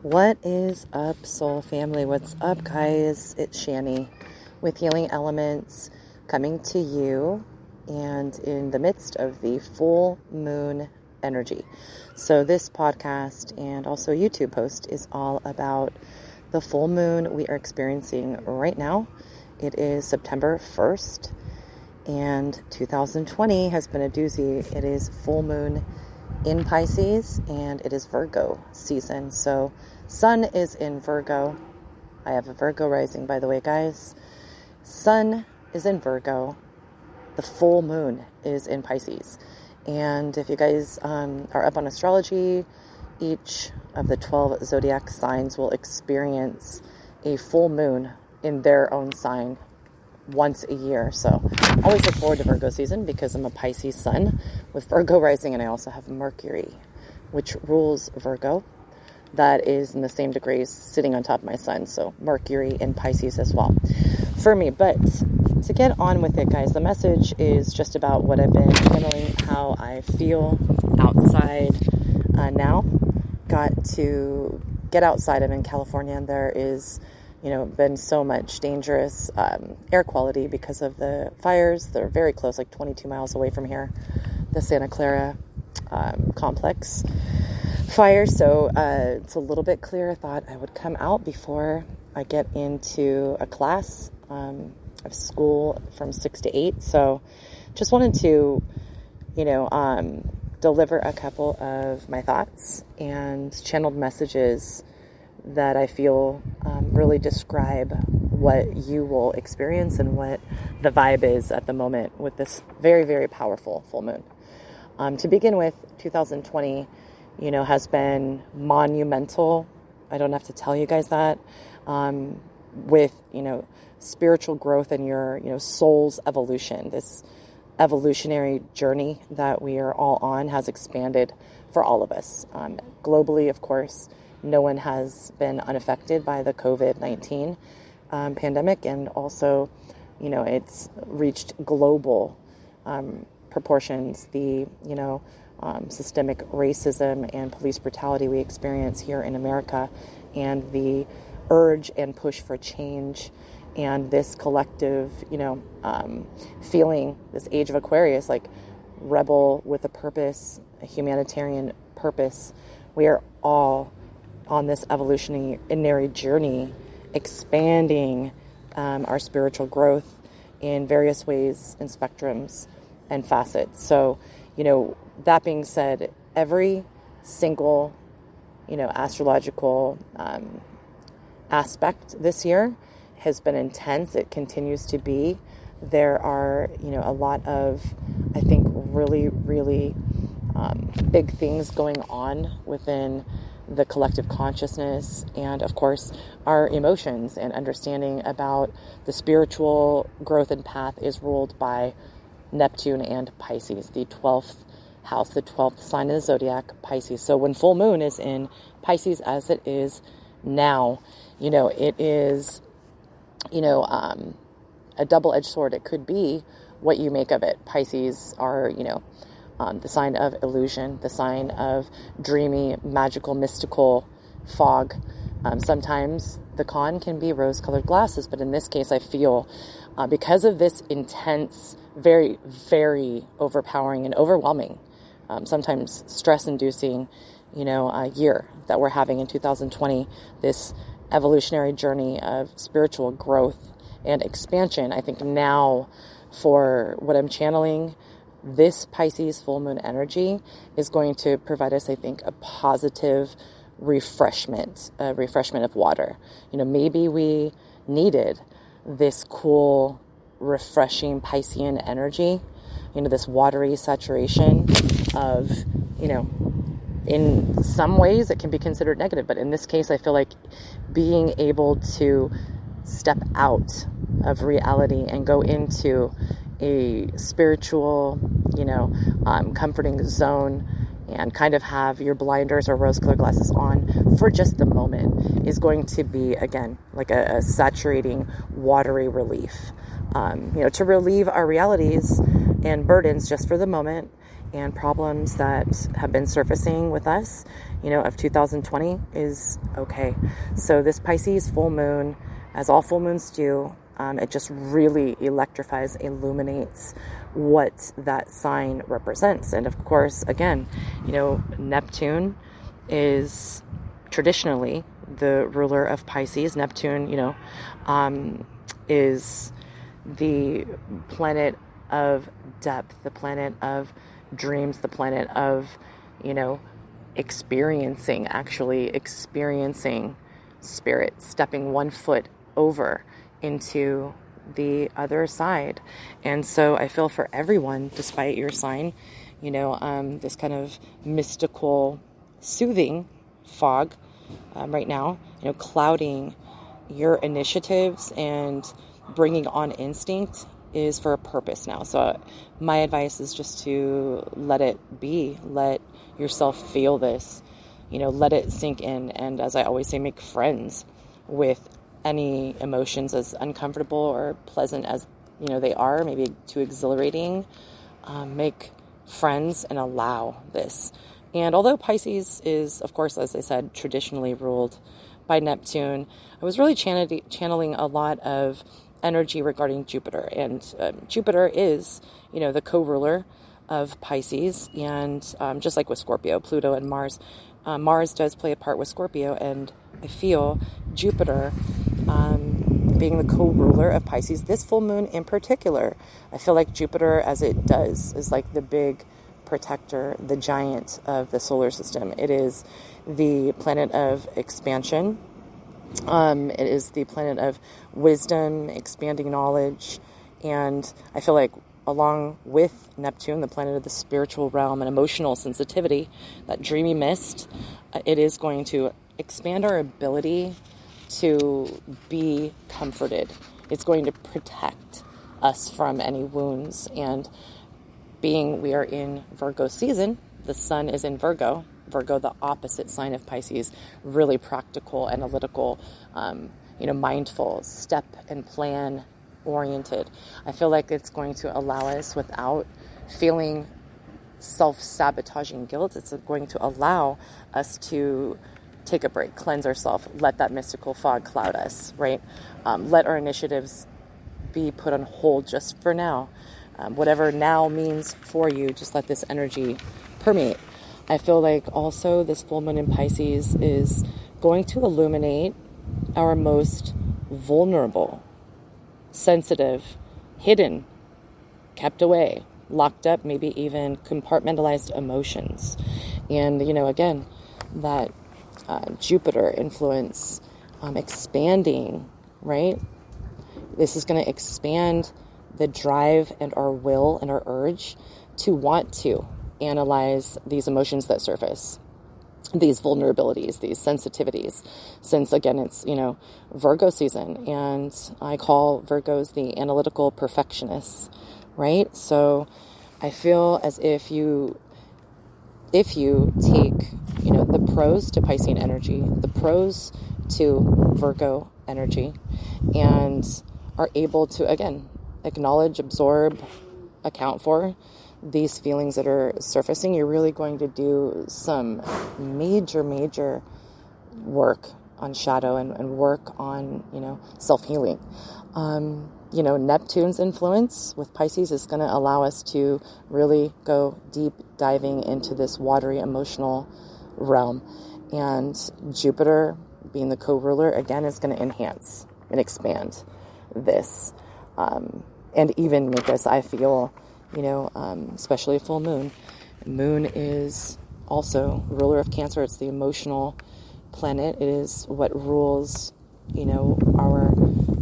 What is up, soul family? What's up, guys? It's Shani with Healing Elements coming to you and in the midst of the full moon energy. So this podcast and also YouTube post is all about the full moon we are experiencing right now. It is September 1st and 2020 has been a doozy. It is full moon in Pisces and it is Virgo season. So Sun is in Virgo. I have a Virgo rising, by the way, guys. Sun is in Virgo. The full moon is in Pisces. And if you guys are up on astrology, each of the 12 zodiac signs will experience a full moon in their own sign once a year. So I always look forward to Virgo season because I'm a Pisces sun with Virgo rising, and I also have Mercury, which rules Virgo. That is in the same degrees sitting on top of my sun. So Mercury in Pisces as well for me. But to get on with it, guys, the message is just about what I've been channeling, how I feel outside now. Got to get outside. I'm in California, and there is, been so much dangerous air quality because of the fires. They're very close, like 22 miles away from here, the Santa Clara complex fire. So it's a little bit clear. I thought I would come out before I get into a class of school from 6 to 8. So just wanted to, deliver a couple of my thoughts and channeled messages that I feel really describe what you will experience and what the vibe is at the moment with this very, very powerful full moon. To begin with, 2020, has been monumental. I don't have to tell you guys that. With, spiritual growth and your, soul's evolution. This evolutionary journey that we are all on has expanded for all of us. Globally, of course, no one has been unaffected by the COVID-19 pandemic. And also, it's reached global proportions. The, systemic racism and police brutality we experience here in America, and the urge and push for change, and this collective, feeling, this age of Aquarius, like rebel with a purpose, a humanitarian purpose. We are all on this evolutionary journey, expanding our spiritual growth in various ways and spectrums and facets. So, that being said, every single, astrological aspect this year has been intense. It continues to be. There are, a lot of, I think, really, really big things going on within the collective consciousness and, of course, our emotions, and understanding about the spiritual growth and path is ruled by Neptune and Pisces, the 12th house, the 12th sign of the zodiac, Pisces. So when full moon is in Pisces, as it is now, it is, a double-edged sword. It could be what you make of it. Pisces are, the sign of illusion, the sign of dreamy, magical, mystical fog. Sometimes the con can be rose-colored glasses, but in this case, I feel because of this intense, very, very overpowering and overwhelming, sometimes stress-inducing, year that we're having in 2020, this evolutionary journey of spiritual growth and expansion. I think now, for what I'm channeling, this Pisces full moon energy is going to provide us, I think, a positive refreshment of water. Maybe we needed this cool, refreshing Piscean energy, this watery saturation of, in some ways it can be considered negative, but in this case, I feel like being able to step out of reality and go into a spiritual, comforting zone and kind of have your blinders or rose-colored glasses on for just the moment is going to be, again, like a saturating, watery relief. To relieve our realities and burdens just for the moment and problems that have been surfacing with us, of 2020 is okay. So this Pisces full moon, as all full moons do, it just really electrifies, illuminates what that sign represents. And of course, again, Neptune is traditionally the ruler of Pisces. Neptune, is the planet of depth, the planet of dreams, the planet of, experiencing spirit, stepping one foot over into the other side. And so I feel for everyone, despite your sign, this kind of mystical, soothing fog right now, clouding your initiatives and bringing on instinct is for a purpose now. So my advice is just to let it be, let yourself feel this, let it sink in. And as I always say, make friends with any emotions, as uncomfortable or pleasant as, they are, maybe too exhilarating. Make friends and allow this. And although Pisces is, of course, as I said, traditionally ruled by Neptune, I was really channeling a lot of energy regarding Jupiter. And Jupiter is, the co-ruler of Pisces. And just like with Scorpio, Pluto and Mars, Mars does play a part with Scorpio. And I feel Jupiter being the co-ruler of Pisces, this full moon in particular, I feel like Jupiter, as it does, is like the big protector, the giant of the solar system. It is the planet of expansion. It is the planet of wisdom, expanding knowledge. And I feel like along with Neptune, the planet of the spiritual realm and emotional sensitivity, that dreamy mist, it is going to expand our ability to be comforted. It's going to protect us from any wounds. And being we are in Virgo season, the sun is in Virgo, the opposite sign of Pisces, really practical, analytical, mindful, step and plan oriented. I feel like it's going to allow us, without feeling self-sabotaging guilt, it's going to allow us to take a break, cleanse ourselves, let that mystical fog cloud us, right? Let our initiatives be put on hold just for now. Whatever now means for you, just let this energy permeate. I feel like also this full moon in Pisces is going to illuminate our most vulnerable, sensitive, hidden, kept away, locked up, maybe even compartmentalized emotions. And, again, that Jupiter influence expanding, right? This is going to expand the drive and our will and our urge to want to analyze these emotions that surface, these vulnerabilities, these sensitivities, since again, it's, Virgo season, and I call Virgos the analytical perfectionists, right? So I feel as if you take, the pros to Piscean energy, the pros to Virgo energy, and are able to, again, acknowledge, absorb, account for these feelings that are surfacing, you're really going to do some major work on shadow and work on, self-healing. Neptune's influence with Pisces is going to allow us to really go deep diving into this watery emotional realm. And Jupiter, being the co-ruler, again, is going to enhance and expand this. And even make us, I feel, especially a full moon. Moon is also ruler of Cancer. It's the emotional planet. It is what rules, our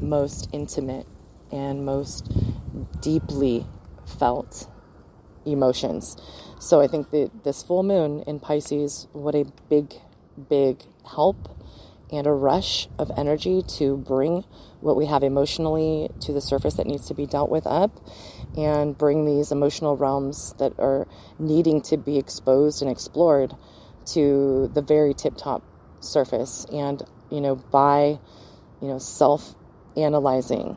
most intimate and most deeply felt emotions. So I think that this full moon in Pisces, what a big help and a rush of energy to bring what we have emotionally to the surface that needs to be dealt with up, and bring these emotional realms that are needing to be exposed and explored to the very tip-top surface. And, by, self-analyzing,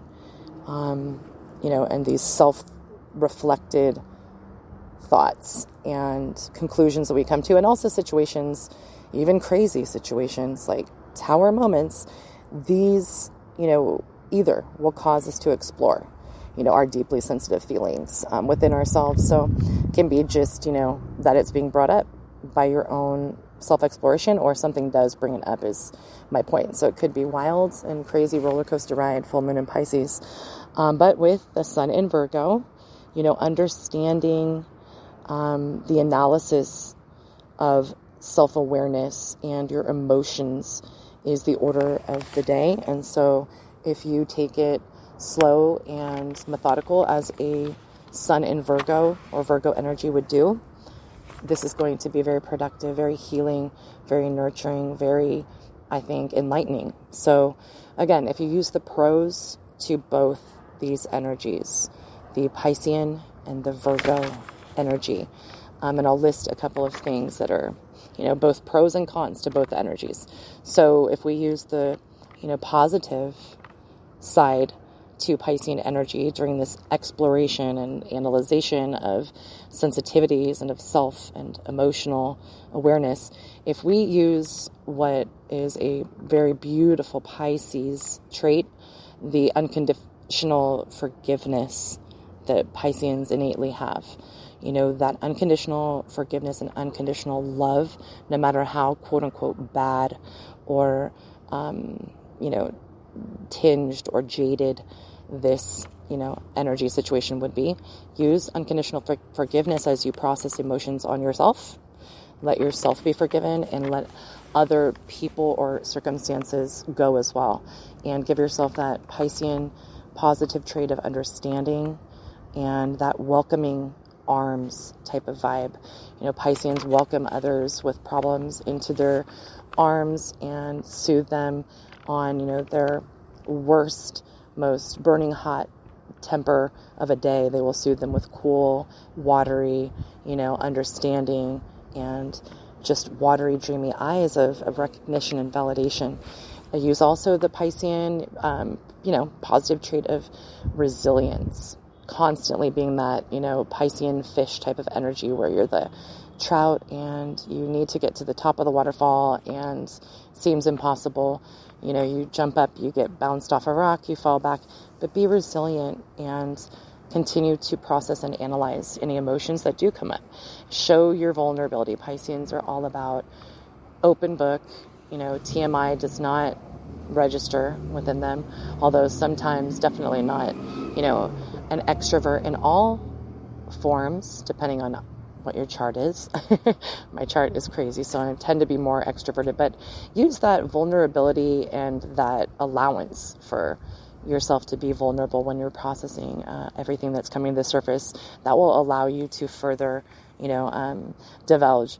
and these self-reflected thoughts and conclusions that we come to, and also situations, even crazy situations like tower moments, these, either will cause us to explore, our deeply sensitive feelings within ourselves. So it can be just, that it's being brought up by your own self-exploration, or something does bring it up, is my point. So it could be wild and crazy roller coaster ride, full moon in Pisces. But with the sun in Virgo, understanding the analysis of self-awareness and your emotions is the order of the day. And so if you take it slow and methodical as a sun in Virgo or Virgo energy would do, this is going to be very productive, very healing, very nurturing, very, I think, enlightening. So again, if you use the pros to both these energies, the Piscean and the Virgo energy, and I'll list a couple of things that are, both pros and cons to both energies. So if we use the, positive side to Piscean energy during this exploration and analyzation of sensitivities and of self and emotional awareness, if we use what is a very beautiful Pisces trait, the unconditional forgiveness that Pisceans innately have, that unconditional forgiveness and unconditional love, no matter how quote unquote bad or, tinged or jaded this, energy situation would be. Use unconditional forgiveness as you process emotions on yourself. Let yourself be forgiven, and let other people or circumstances go as well. And give yourself that Piscean positive trait of understanding and that welcoming arms type of vibe. Pisceans welcome others with problems into their arms and soothe them on, their worst, most burning hot temper of a day. They will soothe them with cool, watery, understanding and just watery, dreamy eyes of recognition and validation. I use also the Piscean, positive trait of resilience, constantly being that, Piscean fish type of energy where you're the trout and you need to get to the top of the waterfall and seems impossible. You jump up, you get bounced off a rock, you fall back, but be resilient and continue to process and analyze any emotions that do come up. Show your vulnerability. Pisceans are all about open book. TMI does not register within them, although sometimes definitely not, an extrovert in all forms, depending on what your chart is. My chart is crazy, so I tend to be more extroverted, but use that vulnerability and that allowance for yourself to be vulnerable when you're processing everything that's coming to the surface. That will allow you to further, divulge,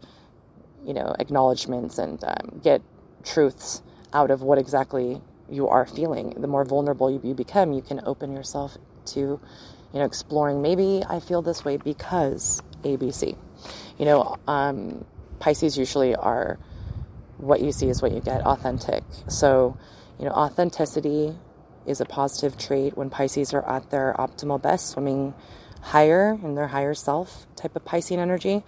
acknowledgments and get truths out of what exactly you are feeling. The more vulnerable you become, you can open yourself to, exploring, maybe I feel this way because ABC. Pisces usually are what you see is what you get, authentic. So, authenticity is a positive trait when Pisces are at their optimal best, swimming higher in their higher self type of Piscean energy.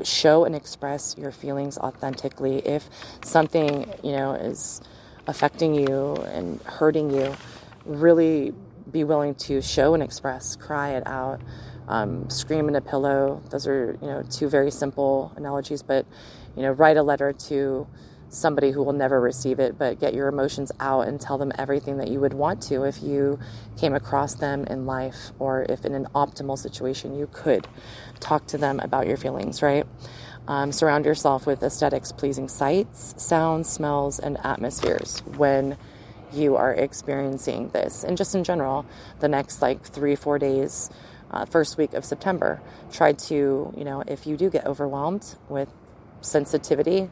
Show and express your feelings authentically. If something, is affecting you and hurting you, really be willing to show and express, cry it out, scream in a pillow. Those are, two very simple analogies, but, write a letter to somebody who will never receive it, but get your emotions out and tell them everything that you would want to if you came across them in life, or if in an optimal situation you could talk to them about your feelings, right? Surround yourself with aesthetics pleasing sights, sounds, smells, and atmospheres when you are experiencing this. And just in general, the next 3-4 days, first week of September, try to, if you do get overwhelmed with sensitivity,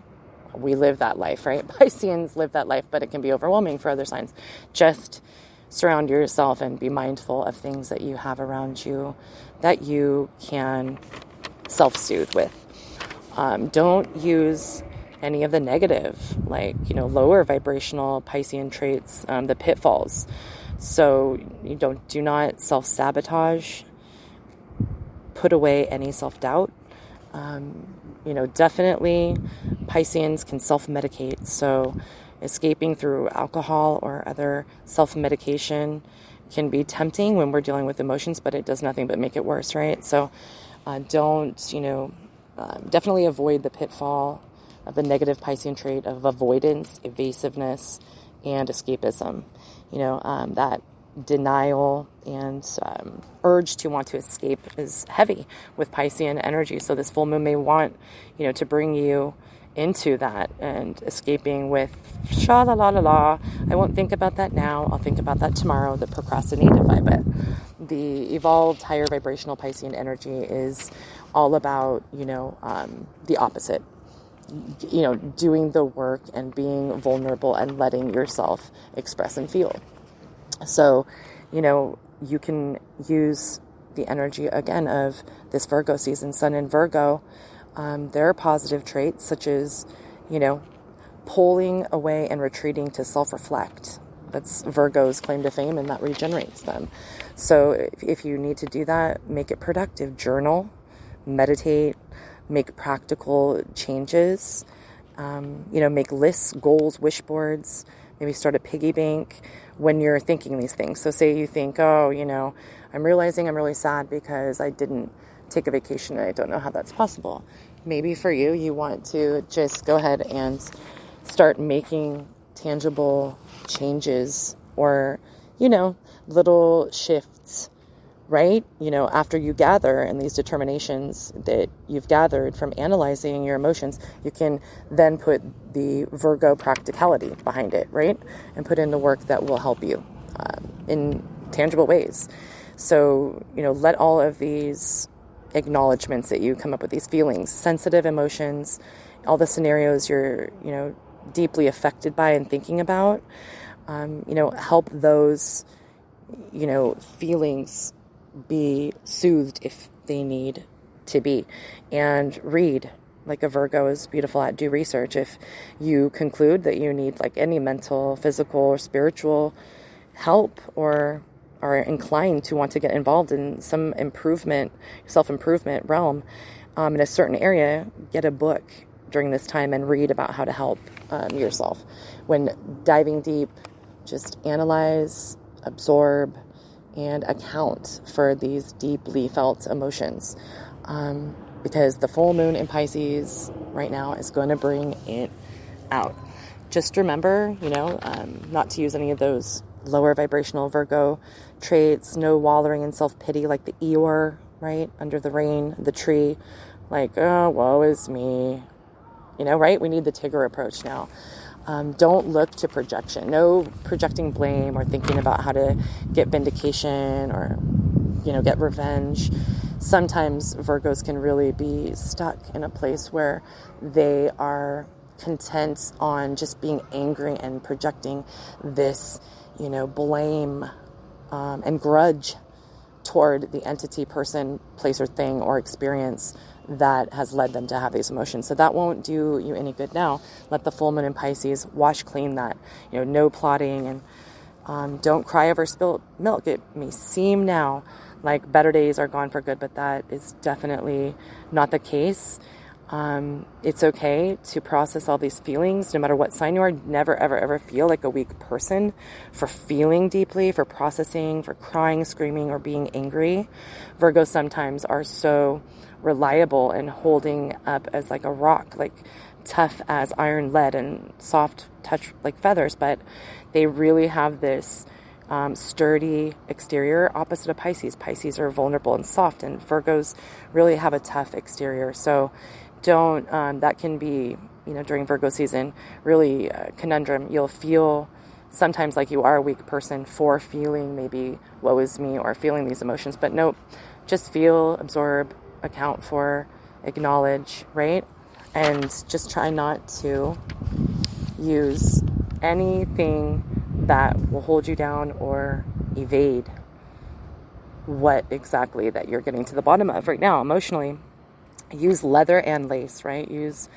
we live that life, right? Pisceans live that life, but it can be overwhelming for other signs. Just surround yourself and be mindful of things that you have around you that you can self-soothe with. Don't use any of the negative, lower vibrational Piscean traits, the pitfalls. So you do not self-sabotage. put away any self-doubt. Definitely Pisceans can self-medicate. So escaping through alcohol or other self-medication can be tempting when we're dealing with emotions, but it does nothing but make it worse, right? So definitely avoid the pitfall of the negative Piscean trait of avoidance, evasiveness, and escapism. That denial and urge to want to escape is heavy with Piscean energy. So this full moon may want, to bring you into that and escaping with sha la la la la. I won't think about that now. I'll think about that tomorrow. The procrastinative vibe. The evolved higher vibrational Piscean energy is all about, the opposite. Doing the work and being vulnerable and letting yourself express and feel. So, you can use the energy again of this Virgo season, Sun in Virgo. There are positive traits such as, pulling away and retreating to self-reflect. That's Virgo's claim to fame, and that regenerates them. So if you need to do that, make it productive. Journal, meditate, make practical changes, make lists, goals, wish boards, maybe start a piggy bank when you're thinking these things. So say you think, I'm realizing I'm really sad because I didn't take a vacation and I don't know how that's possible. Maybe for you, you want to just go ahead and start making tangible changes or, little shifts, right? After you gather and these determinations that you've gathered from analyzing your emotions, you can then put the Virgo practicality behind it, right? And put in the work that will help you in tangible ways. So, let all of these acknowledgments that you come up with, these feelings, sensitive emotions, all the scenarios you're, deeply affected by and thinking about, help those, feelings be soothed if they need to be. And read, like a Virgo is beautiful at, do research. If you conclude that you need like any mental, physical, or spiritual help, or are inclined to want to get involved in some self-improvement realm in a certain area, get a book during this time and read about how to help yourself. When diving deep, just analyze, absorb, and account for these deeply felt emotions. Because the full moon in Pisces right now is going to bring it out. Just remember, not to use any of those lower vibrational Virgo traits, no wallowing in self-pity like the Eeyore, right? Under the rain, the tree, like, oh, woe is me. Right? We need the Tigger approach now. Don't look to projection. No projecting blame or thinking about how to get vindication or, get revenge. Sometimes Virgos can really be stuck in a place where they are content on just being angry and projecting this, blame and grudge toward the entity, person, place, or thing or experience that has led them to have these emotions. So that won't do you any good now. Let the full moon in Pisces wash clean that. No plotting, and don't cry over spilt milk. It may seem now like better days are gone for good, but that is definitely not the case. It's okay to process all these feelings, no matter what sign you are. Never, ever, ever feel like a weak person for feeling deeply, for processing, for crying, screaming, or being angry. Virgos sometimes are so reliable and holding up as like a rock, like tough as iron, lead, and soft touch like feathers, but they really have this sturdy exterior, opposite of Pisces. Pisces are vulnerable and soft, and Virgos really have a tough exterior. So don't, that can be, during Virgo season, really a conundrum. You'll feel sometimes like you are a weak person for feeling maybe woe is me or feeling these emotions, but nope, just feel, absorb, account for, acknowledge, right? And just try not to use anything that will hold you down or evade what exactly that you're getting to the bottom of right now emotionally. Use leather and lace, right? Use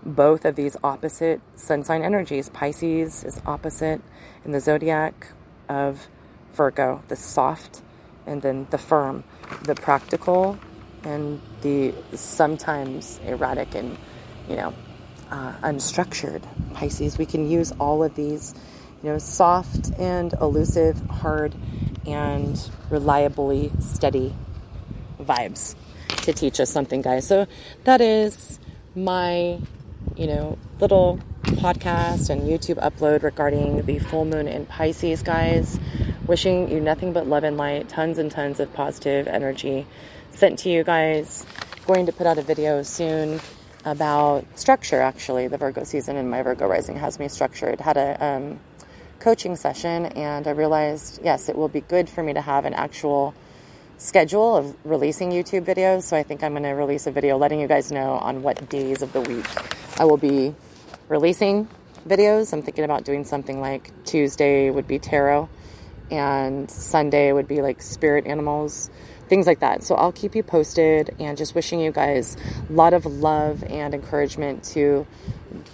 both of these opposite sun sign energies. Pisces is opposite in the zodiac of Virgo, the soft and then the firm, the practical and the sometimes erratic and, unstructured Pisces. We can use all of these, soft and elusive, hard and reliably steady vibes to teach us something, guys. So that is my, little podcast and YouTube upload regarding the full moon in Pisces, guys. Wishing you nothing but love and light, tons and tons of positive energy sent to you guys. Going to put out a video soon about structure, actually. The Virgo season in my Virgo rising has me structured. Had a coaching session, and I realized, yes, it will be good for me to have an actual schedule of releasing YouTube videos. So I think I'm going to release a video letting you guys know on what days of the week I will be releasing videos. I'm thinking about doing something like Tuesday would be tarot, and Sunday would be like spirit animals, things like that. So I'll keep you posted, and just wishing you guys a lot of love and encouragement to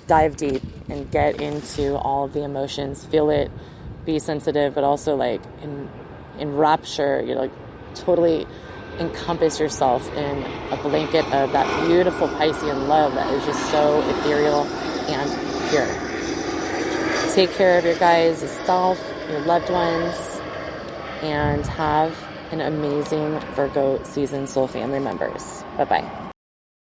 dive deep and get into all of the emotions, feel it, be sensitive, but also like in rapture, totally encompass yourself in a blanket of that beautiful Piscean love that is just so ethereal and pure. Take care of your guys, yourself, your loved ones, and have an amazing Virgo season, soul family members. Bye-bye.